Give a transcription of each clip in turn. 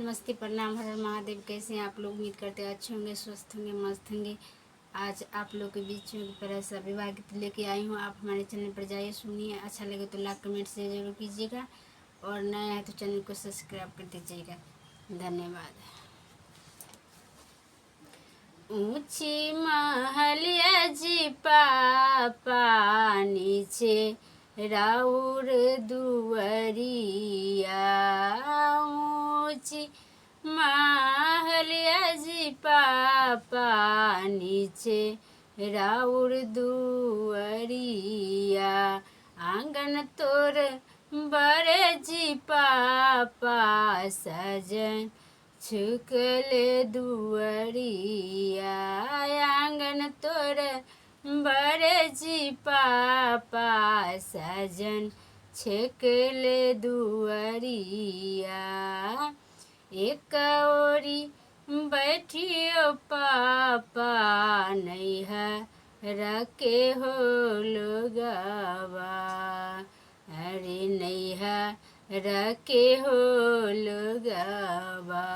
नमस्ते, प्रणाम, हर हर महादेव। कैसे हैं आप लोग? उम्मीद करते हैं अच्छे होंगे, स्वस्थ होंगे, मस्त होंगे। आज आप लोग के बीच में प्यारा सा विवाह गीत लेके आई हूँ। आप हमारे चैनल पर जाइए, सुनिए। अच्छा लगे तो लाइक कमेंट से जरूर कीजिएगा, और नया है तो चैनल को सब्सक्राइब कर दीजिएगा। धन्यवाद। ऊंची महलिया जी पापा, नीचे राउर दुवरिया। ऊंची महलिया जी पापा, नीचे राउर दुवरिया। आंगन तोर बड़े जी पापा, सजन छुकले दुवरिया। आंगन तोर बड़े जी पापा, सजन छुकले दुवरिया। एक ओरी बैठियो पापा, नैहर के हो लोगवा। अरे नैहर के हो लोगवा।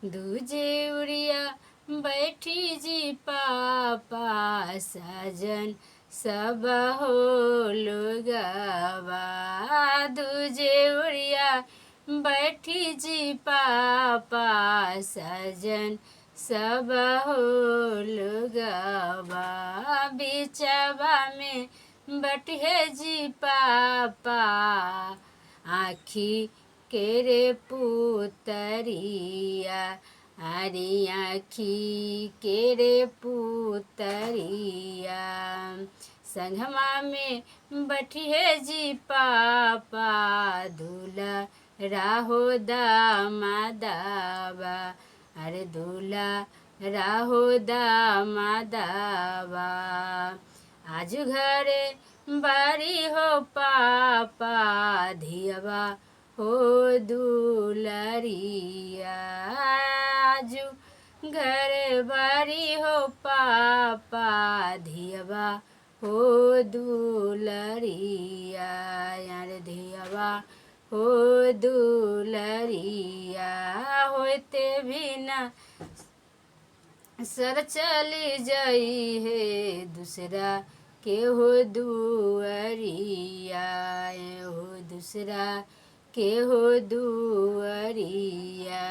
दूजे उड़िया बैठी जी पापा, सजन सब हो लोगवा। दूजे उड़िया बैठी जी पापा, सजन सब हो लोगवा। बिचवा में बैठे जी पापा, आखी के रे पुतरिया। अरे आखी के रे पुतरिया। संगमा में बैठिए जी पापा, दूल्हा राहो दामादावा। अरे दूल्हा राहो दामादावा। आजू घरे बारी हो पापा, धियवा हो दुलरिया। आजू घरे बारी हो पापा, धियवा हो दुलरिया। यार धियवा हो दुलरिया। होते भी ना सर चली जाई है, दूसरा के हो दुअरिया। हो दूसरा के हो दुअरिया।